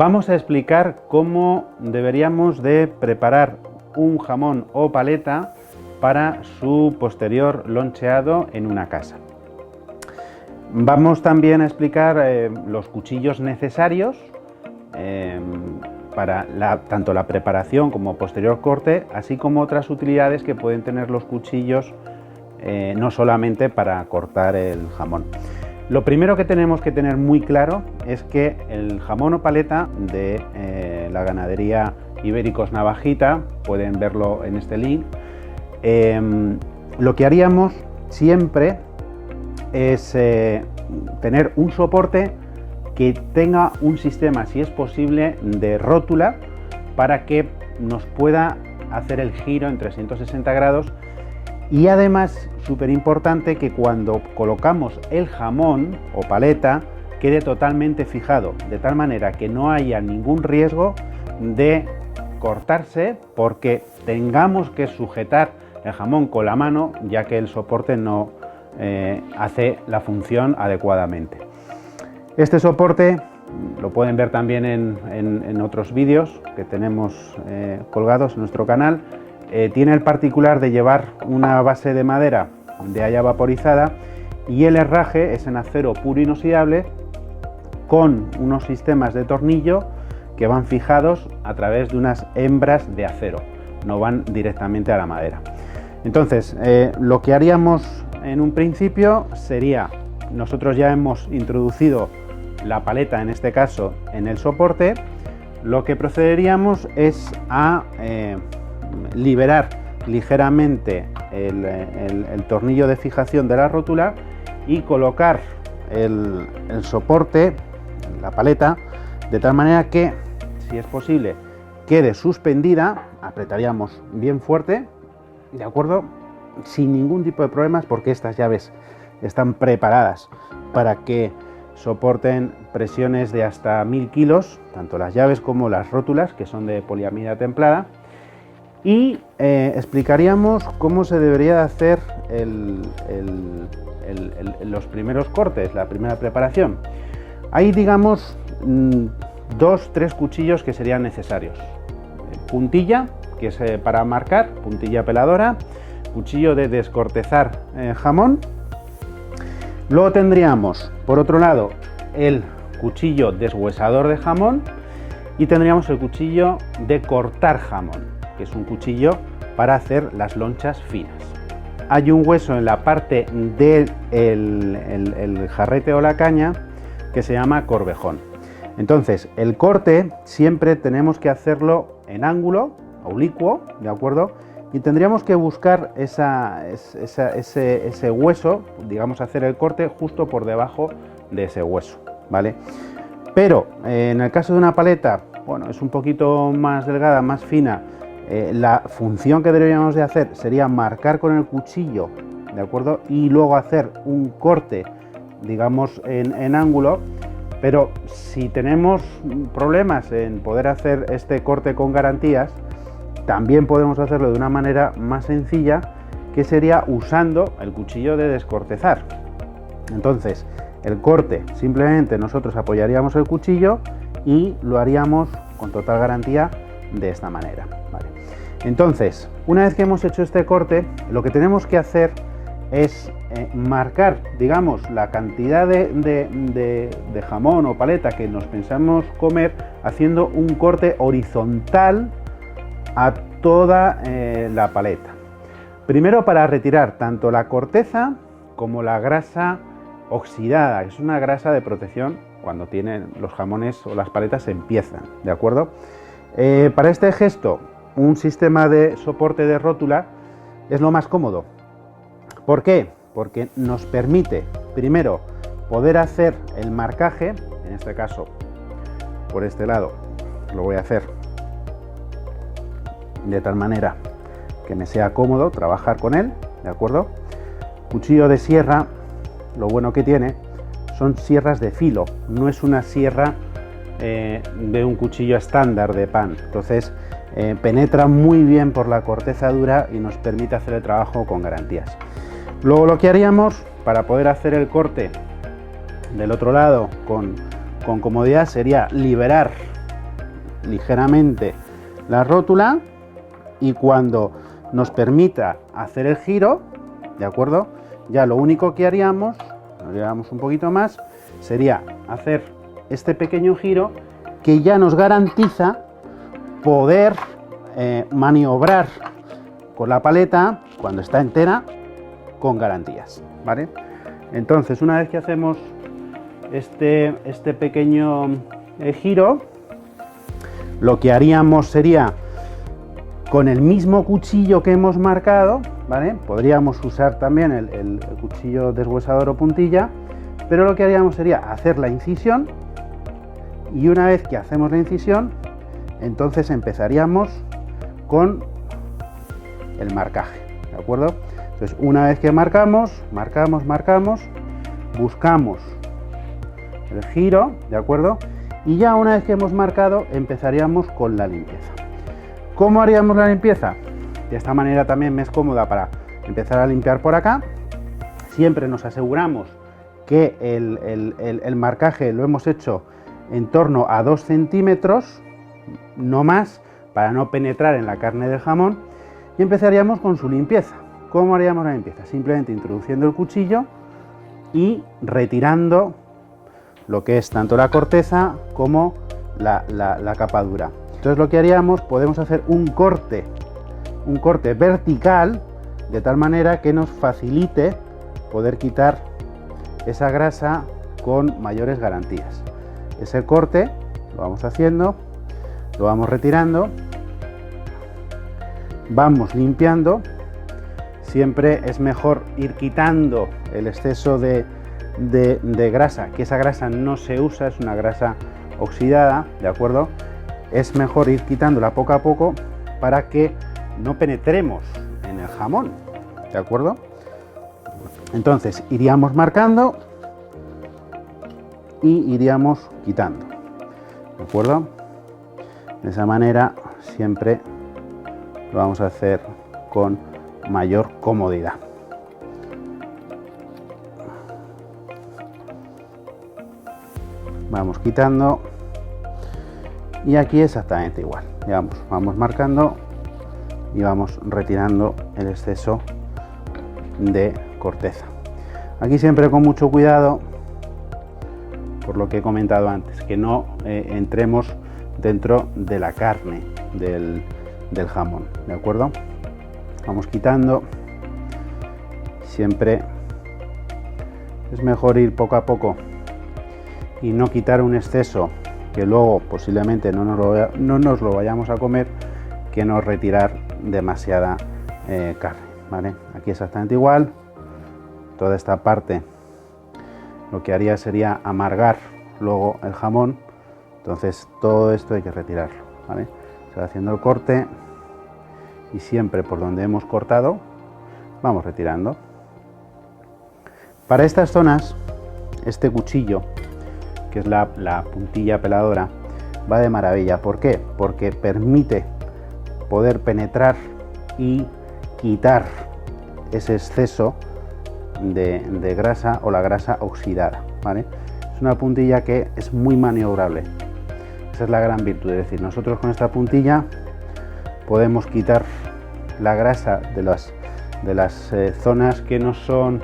Vamos a explicar cómo deberíamos de preparar un jamón o paleta para su posterior loncheado en una casa. Vamos también a explicar los cuchillos necesarios para tanto la preparación como posterior corte, así como otras utilidades que pueden tener los cuchillos, no solamente para cortar el jamón. Lo primero que tenemos que tener muy claro es que el jamón o paleta de la ganadería Ibéricos Navajita, pueden verlo en este link, lo que haríamos siempre es tener un soporte que tenga un sistema, si es posible, de rótula para que nos pueda hacer el giro en 360 grados y además, súper importante, que cuando colocamos el jamón o paleta quede totalmente fijado, de tal manera que no haya ningún riesgo de cortarse porque tengamos que sujetar el jamón con la mano, ya que el soporte no hace la función adecuadamente. Este soporte lo pueden ver también en otros vídeos que tenemos colgados en nuestro canal. Tiene el particular de llevar una base de madera de haya vaporizada y el herraje es en acero puro inoxidable con unos sistemas de tornillo que van fijados a través de unas hembras de acero, no van directamente a la madera. Entonces, lo que haríamos en un principio sería, nosotros ya hemos introducido la paleta, en este caso, en el soporte, lo que procederíamos es a liberar ligeramente el tornillo de fijación de la rótula y colocar el soporte, la paleta, de tal manera que, si es posible, quede suspendida. Apretaríamos bien fuerte, ¿de acuerdo? Sin ningún tipo de problemas, porque estas llaves están preparadas para que soporten presiones de hasta 1000 kilos, tanto las llaves como las rótulas, que son de poliamida templada. Y explicaríamos cómo se debería de hacer los primeros cortes, la primera preparación. Hay, digamos, 2-3 cuchillos que serían necesarios. Puntilla, que es para marcar, puntilla peladora, cuchillo de descortezar jamón. Luego tendríamos, por otro lado, el cuchillo deshuesador de jamón y tendríamos el cuchillo de cortar jamón, que es un cuchillo para hacer las lonchas finas. Hay un hueso en la parte del el jarrete o la caña que se llama corvejón. Entonces, el corte siempre tenemos que hacerlo en ángulo, oblicuo, ¿de acuerdo? Y tendríamos que buscar ese hueso, digamos, hacer el corte justo por debajo de ese hueso, ¿vale? Pero en el caso de una paleta, bueno, es un poquito más delgada, más fina. La función que deberíamos de hacer sería marcar con el cuchillo, ¿de acuerdo? Y luego hacer un corte, digamos, en ángulo. Pero si tenemos problemas en poder hacer este corte con garantías, también podemos hacerlo de una manera más sencilla, que sería usando el cuchillo de descortezar. Entonces, el corte, simplemente nosotros apoyaríamos el cuchillo y lo haríamos con total garantía de esta manera, ¿vale? Entonces, una vez que hemos hecho este corte, lo que tenemos que hacer es marcar, digamos, la cantidad de jamón o paleta que nos pensamos comer, haciendo un corte horizontal a toda la paleta. Primero, para retirar tanto la corteza como la grasa oxidada, que es una grasa de protección cuando tienen los jamones o las paletas empiezan, ¿de acuerdo? Para este gesto, un sistema de soporte de rótula es lo más cómodo. ¿Por qué? Porque nos permite, primero, poder hacer el marcaje, en este caso, por este lado, lo voy a hacer de tal manera que me sea cómodo trabajar con él, ¿de acuerdo? Cuchillo de sierra, lo bueno que tiene, son sierras de filo, no es una sierra de un cuchillo estándar de pan. Entonces penetra muy bien por la corteza dura y nos permite hacer el trabajo con garantías. Luego lo que haríamos para poder hacer el corte del otro lado con comodidad sería liberar ligeramente la rótula y cuando nos permita hacer el giro, ¿de acuerdo? Ya lo único que haríamos, lo llevamos un poquito más, sería hacer este pequeño giro que ya nos garantiza poder maniobrar con la paleta cuando está entera con garantías, ¿vale? Entonces, una vez que hacemos este pequeño giro, lo que haríamos sería con el mismo cuchillo que hemos marcado, ¿vale? Podríamos usar también el cuchillo deshuesador o puntilla, pero lo que haríamos sería hacer la incisión y una vez que hacemos la incisión, entonces empezaríamos con el marcaje, ¿de acuerdo? Entonces, una vez que marcamos, buscamos el giro, ¿de acuerdo? Y ya una vez que hemos marcado, empezaríamos con la limpieza. ¿Cómo haríamos la limpieza? De esta manera también me es cómoda para empezar a limpiar por acá. Siempre nos aseguramos que el marcaje lo hemos hecho en torno a 2 centímetros, no más, para no penetrar en la carne del jamón, y empezaríamos con su limpieza. ¿Cómo haríamos la limpieza? Simplemente introduciendo el cuchillo y retirando lo que es tanto la corteza como la capa dura. Entonces lo que haríamos, podemos hacer un corte vertical, de tal manera que nos facilite poder quitar esa grasa con mayores garantías. Ese corte lo vamos haciendo, lo vamos retirando, vamos limpiando. Siempre es mejor ir quitando el exceso de grasa, que esa grasa no se usa, es una grasa oxidada, ¿de acuerdo? Es mejor ir quitándola poco a poco para que no penetremos en el jamón, ¿de acuerdo? Entonces iríamos marcando y iríamos quitando, ¿de acuerdo? De esa manera siempre lo vamos a hacer con mayor comodidad. Vamos quitando y aquí exactamente igual. Ya vamos marcando y vamos retirando el exceso de corteza. Aquí siempre con mucho cuidado, por lo que he comentado antes, que no entremos dentro de la carne del jamón, ¿de acuerdo? Vamos quitando. Siempre es mejor ir poco a poco y no quitar un exceso que luego posiblemente no nos lo vayamos a comer, que no retirar demasiada carne, ¿vale? Aquí exactamente igual. Toda esta parte lo que haría sería amargar luego el jamón, entonces todo esto hay que retirarlo, ¿vale? Se va haciendo el corte y siempre por donde hemos cortado vamos retirando. Para estas zonas, este cuchillo, que es la puntilla peladora, va de maravilla. ¿Por qué? Porque permite poder penetrar y quitar ese exceso de grasa o la grasa oxidada, ¿vale? Es una puntilla que es muy maniobrable. Esa es la gran virtud, es decir, nosotros con esta puntilla podemos quitar la grasa de las zonas que no son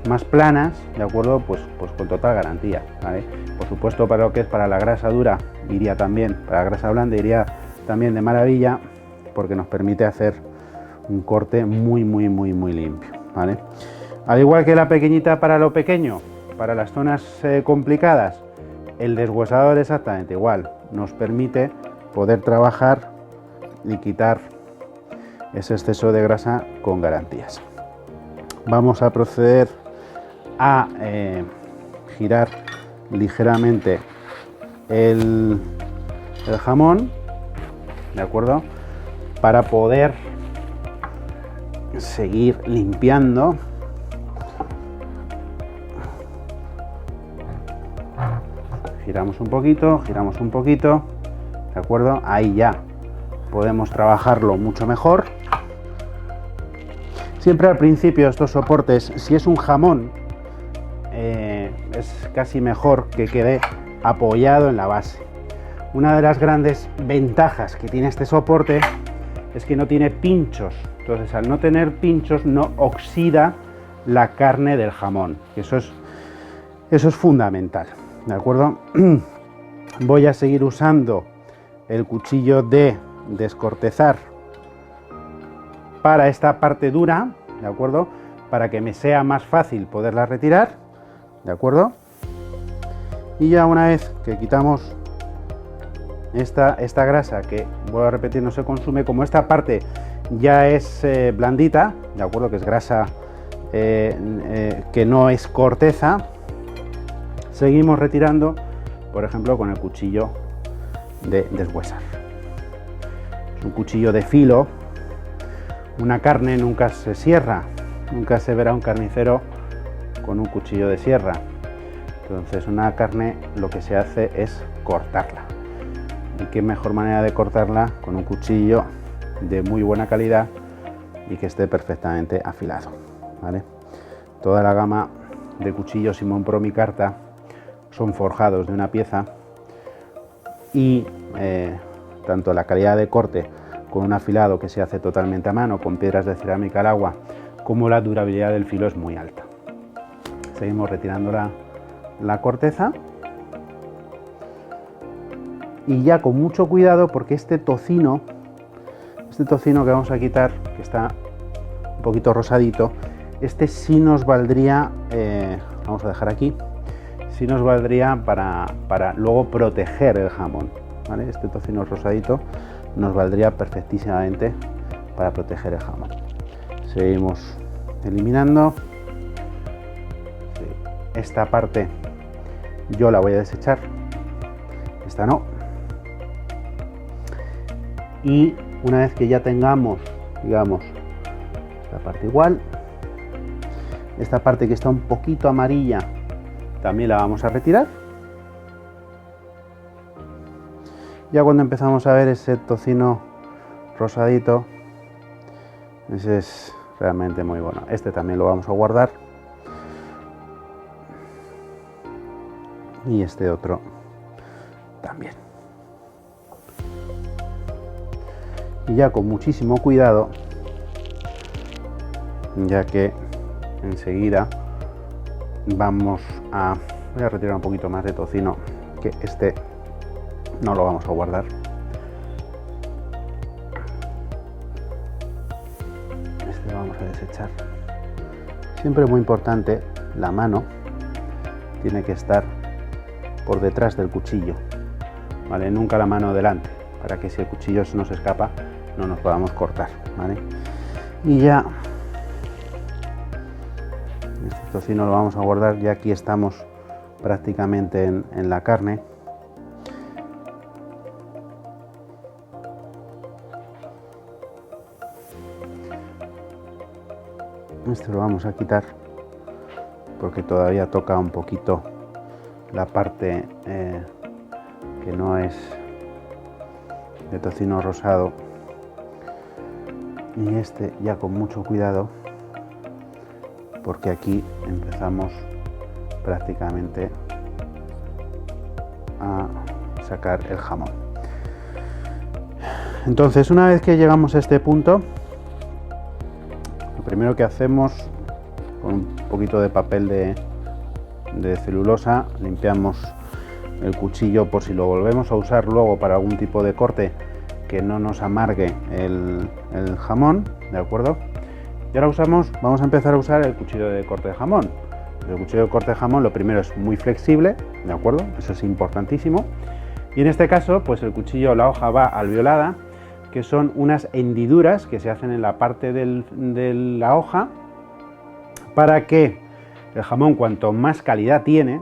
más planas, ¿de acuerdo? Pues con total garantía, ¿vale? Por supuesto, para lo que es para la grasa dura iría también, para la grasa blanda iría también de maravilla, porque nos permite hacer un corte muy limpio, ¿vale? Al igual que la pequeñita para lo pequeño, para las zonas complicadas, el deshuesador exactamente igual, nos permite poder trabajar y quitar ese exceso de grasa con garantías. Vamos a proceder a girar ligeramente el jamón, ¿de acuerdo? Para poder seguir limpiando. Giramos un poquito, ¿de acuerdo? Ahí ya podemos trabajarlo mucho mejor. Siempre al principio estos soportes, si es un jamón, es casi mejor que quede apoyado en la base, Una de las grandes ventajas que tiene este soporte es que no tiene pinchos. Entonces, al no tener pinchos, no oxida la carne del jamón. Eso es fundamental, ¿de acuerdo? Voy a seguir usando el cuchillo de descortezar para esta parte dura, ¿de acuerdo? Para que me sea más fácil poderla retirar, ¿de acuerdo? Y ya una vez que quitamos esta grasa, que voy a repetir, no se consume, como esta parte ya es blandita, ¿de acuerdo? Que es grasa que no es corteza, seguimos retirando, por ejemplo, con el cuchillo de deshuesar. Es un cuchillo de filo. Una carne nunca se cierra, nunca se verá un carnicero con un cuchillo de sierra. Entonces, una carne lo que se hace es cortarla. Y qué mejor manera de cortarla con un cuchillo de muy buena calidad y que esté perfectamente afilado, ¿vale? Toda la gama de cuchillos Simon Pro micarta son forjados de una pieza y tanto la calidad de corte con un afilado que se hace totalmente a mano con piedras de cerámica al agua, como la durabilidad del filo es muy alta. Seguimos retirando la corteza y ya con mucho cuidado, porque este tocino que vamos a quitar, que está un poquito rosadito, este sí nos valdría, vamos a dejar aquí, sí nos valdría para luego proteger el jamón, ¿vale? Este tocino rosadito nos valdría perfectísimamente para proteger el jamón. Seguimos eliminando. Esta parte yo la voy a desechar, esta no. Y una vez que ya tengamos, digamos, esta parte igual, esta parte que está un poquito amarilla también la vamos a retirar. Ya cuando empezamos a ver ese tocino rosadito, ese es realmente muy bueno. Este también lo vamos a guardar. Y este otro también. Y ya con muchísimo cuidado, ya que enseguida voy a retirar un poquito más de tocino, que este no lo vamos a guardar. Este lo vamos a desechar. Siempre muy importante, la mano tiene que estar por detrás del cuchillo, ¿vale? Nunca la mano delante, para que si el cuchillo se nos escapa no nos podamos cortar, ¿vale? Y ya este tocino lo vamos a guardar. Ya aquí estamos prácticamente en la carne. Este lo vamos a quitar porque todavía toca un poquito la parte que no es de tocino rosado, y este ya con mucho cuidado, porque aquí empezamos prácticamente a sacar el jamón. Entonces, una vez que llegamos a este punto, lo primero que hacemos, con un poquito de papel de celulosa, limpiamos el cuchillo por si lo volvemos a usar luego para algún tipo de corte que no nos amargue el jamón, ¿de acuerdo? Y ahora vamos a empezar a usar el cuchillo de corte de jamón. El cuchillo de corte de jamón, lo primero, es muy flexible, ¿de acuerdo? Eso es importantísimo. Y en este caso, pues el cuchillo, la hoja va alveolada, que son unas hendiduras que se hacen en la parte de la hoja, para que el jamón, cuanto más calidad tiene,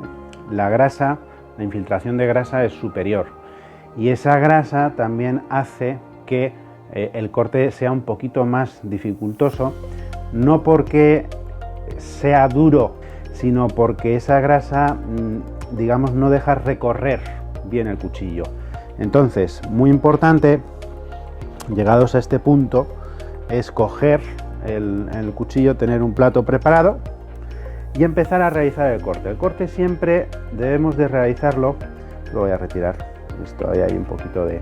la grasa, la infiltración de grasa es superior. Y esa grasa también hace que el corte sea un poquito más dificultoso, no porque sea duro, sino porque esa grasa, digamos, no deja recorrer bien el cuchillo. Entonces, muy importante, llegados a este punto, es coger el cuchillo, tener un plato preparado y empezar a realizar el corte. El corte siempre debemos de realizarlo, lo voy a retirar, todavía hay un poquito de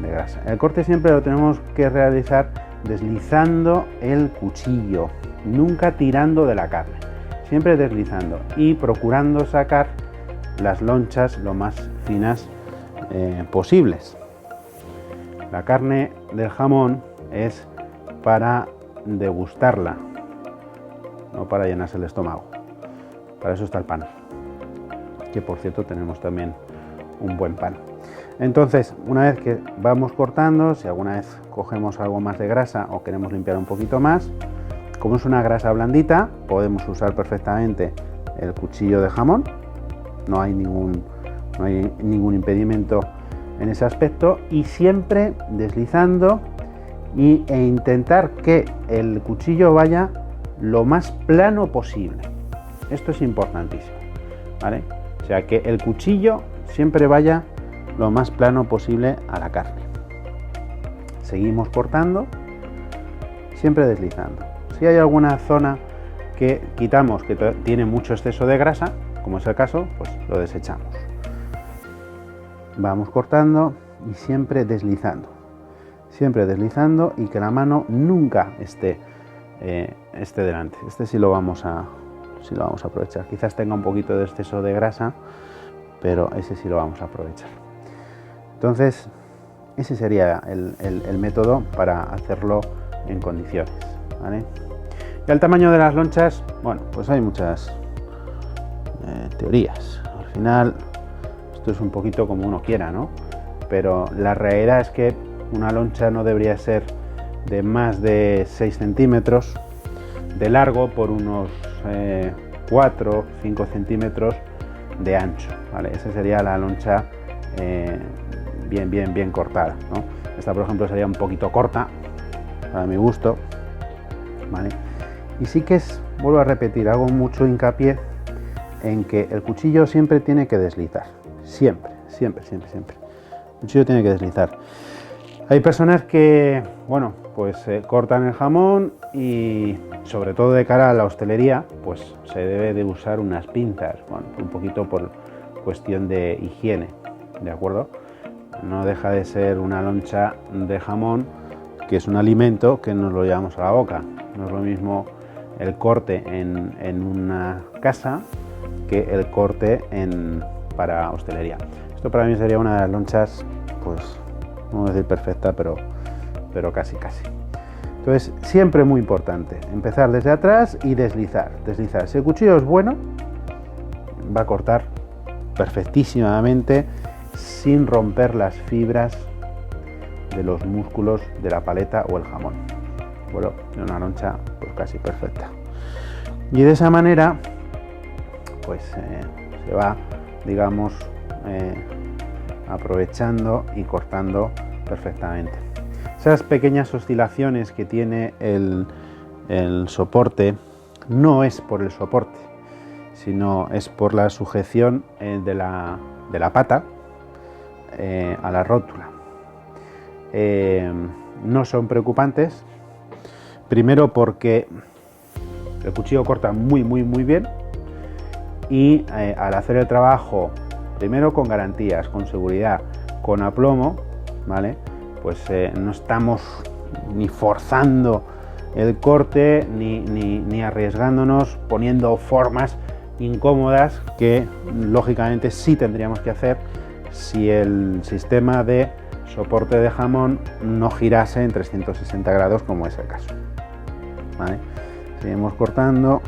grasa. El corte siempre lo tenemos que realizar deslizando el cuchillo, nunca tirando de la carne, siempre deslizando y procurando sacar las lonchas lo más finas posibles. La carne del jamón es para degustarla, no para llenarse el estómago. Para eso está el pan, que por cierto tenemos también un buen pan. Entonces, una vez que vamos cortando, si alguna vez cogemos algo más de grasa o queremos limpiar un poquito más, como es una grasa blandita, podemos usar perfectamente el cuchillo de jamón. No hay ningún impedimento en ese aspecto, y siempre deslizando e intentar que el cuchillo vaya lo más plano posible. Esto es importantísimo, ¿vale? O sea, que el cuchillo siempre vaya lo más plano posible a la carne. Seguimos cortando, siempre deslizando. Si hay alguna zona que quitamos que tiene mucho exceso de grasa, como es el caso, pues lo desechamos. Vamos cortando y siempre deslizando y que la mano nunca esté delante. Este sí lo vamos a aprovechar. Quizás tenga un poquito de exceso de grasa, pero ese sí lo vamos a aprovechar. Entonces, ese sería el método para hacerlo en condiciones, ¿vale? Y al tamaño de las lonchas, bueno, pues hay muchas teorías. Al final, esto es un poquito como uno quiera, ¿no? Pero la realidad es que una loncha no debería ser de más de 6 centímetros de largo por unos 4 o 5 centímetros de ancho, ¿vale? Esa sería la loncha bien cortada, ¿no? Esta, por ejemplo, sería un poquito corta para mi gusto, ¿vale? Y sí que vuelvo a repetir, hago mucho hincapié en que el cuchillo siempre tiene que deslizar, siempre. El cuchillo tiene que deslizar. Hay personas que, bueno, pues cortan el jamón y, sobre todo de cara a la hostelería, pues se debe de usar unas pinzas, bueno, un poquito por cuestión de higiene, ¿de acuerdo? No deja de ser una loncha de jamón, que es un alimento que nos lo llevamos a la boca. No es lo mismo el corte en una casa que el corte para hostelería. Esto para mí sería una de las lonchas, pues, no voy a decir perfecta, pero casi. Entonces, siempre muy importante, empezar desde atrás y deslizar. Si el cuchillo es bueno, va a cortar perfectísimamente sin romper las fibras de los músculos de la paleta o el jamón. Bueno, una loncha pues casi perfecta. Y de esa manera, pues se va, digamos, aprovechando y cortando perfectamente. Esas pequeñas oscilaciones que tiene el soporte no es por el soporte, sino es por la sujeción de la pata a la rótula. No son preocupantes, primero porque el cuchillo corta muy bien, y al hacer el trabajo, primero con garantías, con seguridad, con aplomo, ¿vale? Pues no estamos ni forzando el corte ni arriesgándonos, poniendo formas incómodas que lógicamente sí tendríamos que hacer si el sistema de soporte de jamón no girase en 360 grados, como es el caso, ¿vale? Seguimos cortando.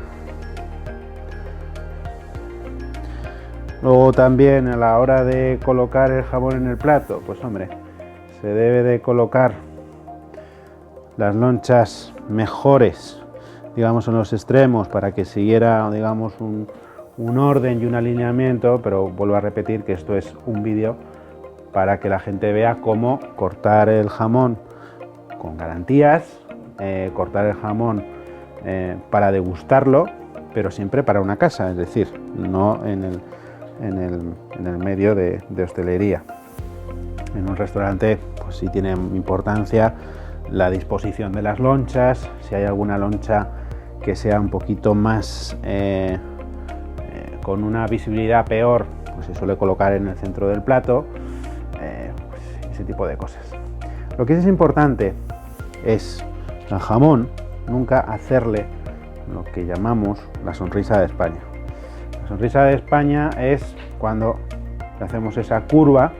Luego también, a la hora de colocar el jamón en el plato, pues hombre, se debe de colocar las lonchas mejores, digamos, en los extremos, para que siguiera, digamos, un orden y un alineamiento. Pero vuelvo a repetir que esto es un vídeo para que la gente vea cómo cortar el jamón con garantías, cortar el jamón para degustarlo, pero siempre para una casa, es decir, no en el medio de hostelería. En un restaurante, pues sí tiene importancia la disposición de las lonchas. Si hay alguna loncha que sea un poquito más con una visibilidad peor, pues se suele colocar en el centro del plato. ese tipo de cosas. Lo que es importante es al jamón nunca hacerle lo que llamamos la sonrisa de España. La sonrisa de España es cuando hacemos esa curva,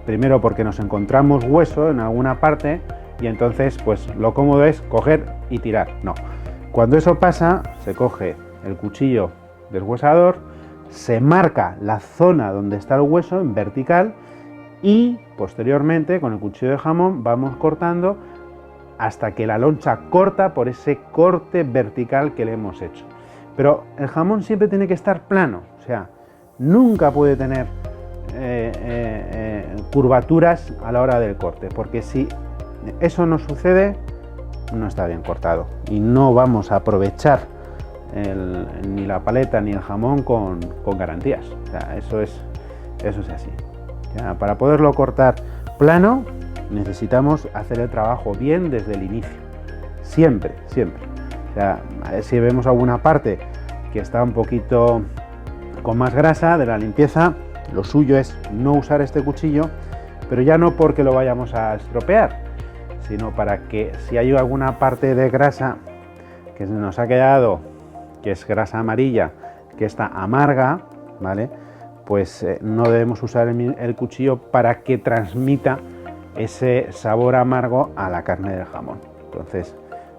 primero porque nos encontramos hueso en alguna parte y entonces pues lo cómodo es coger y tirar. No, cuando eso pasa se coge el cuchillo deshuesador, se marca la zona donde está el hueso en vertical y posteriormente con el cuchillo de jamón vamos cortando hasta que la loncha corta por ese corte vertical que le hemos hecho. Pero el jamón siempre tiene que estar plano, o sea, nunca puede tener curvaturas a la hora del corte, porque si eso no sucede, no está bien cortado y no vamos a aprovechar ni la paleta ni el jamón con garantías. O sea, eso es así. Ya, para poderlo cortar plano necesitamos hacer el trabajo bien desde el inicio, siempre. O sea, si vemos alguna parte que está un poquito con más grasa de la limpieza, lo suyo es no usar este cuchillo, pero ya no porque lo vayamos a estropear, sino para que si hay alguna parte de grasa que nos ha quedado, que es grasa amarilla, que está amarga, ¿vale? Pues no debemos usar el cuchillo para que transmita ese sabor amargo a la carne del jamón. Entonces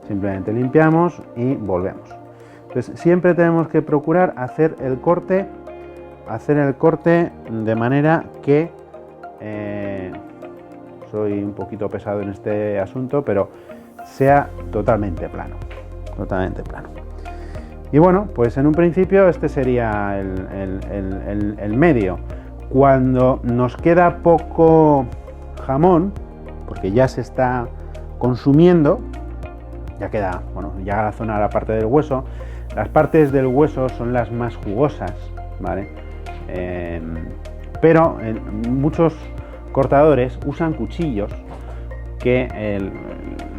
simplemente limpiamos y volvemos. Entonces siempre tenemos que procurar hacer el corte de manera que soy un poquito pesado en este asunto, pero sea totalmente plano. Y bueno, pues en un principio este sería el medio. Cuando nos queda poco jamón, porque ya se está consumiendo, ya queda, bueno, ya la zona de la parte del hueso. Las partes del hueso son las más jugosas, ¿vale? Pero muchos cortadores usan cuchillos que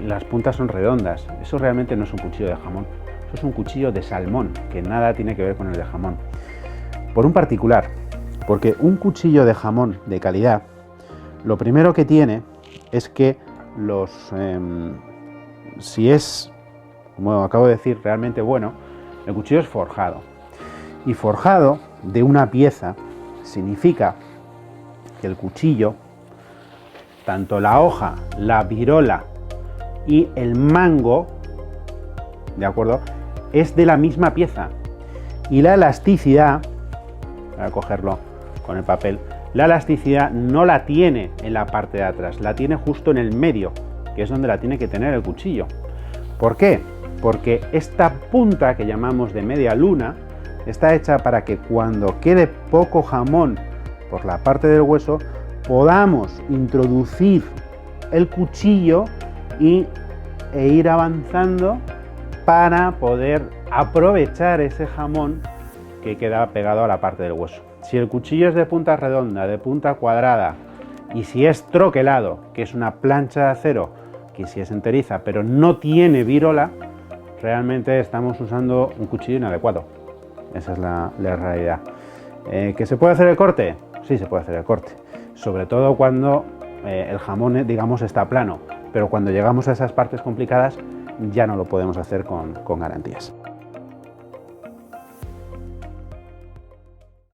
las puntas son redondas. Eso realmente no es un cuchillo de jamón, eso es un cuchillo de salmón, que nada tiene que ver con el de jamón. Por un particular, porque un cuchillo de jamón de calidad, lo primero que tiene es que si es, como acabo de decir, realmente bueno, el cuchillo es forjado. Y forjado de una pieza significa que el cuchillo, tanto la hoja, la virola y el mango, ¿de acuerdo?, es de la misma pieza. Y la elasticidad, voy a cogerlo con el papel, la elasticidad no la tiene en la parte de atrás, la tiene justo en el medio, que es donde la tiene que tener el cuchillo. ¿Por qué? Porque esta punta que llamamos de media luna está hecha para que cuando quede poco jamón por la parte del hueso podamos introducir el cuchillo e ir avanzando para poder aprovechar ese jamón que queda pegado a la parte del hueso. Si el cuchillo es de punta redonda, de punta cuadrada, y si es troquelado, que es una plancha de acero, que si es enteriza pero no tiene virola, realmente estamos usando un cuchillo inadecuado. Esa es la realidad. ¿Que se puede hacer el corte? Sí, se puede hacer el corte, sobre todo cuando el jamón, digamos, está plano, pero cuando llegamos a esas partes complicadas ya no lo podemos hacer con garantías.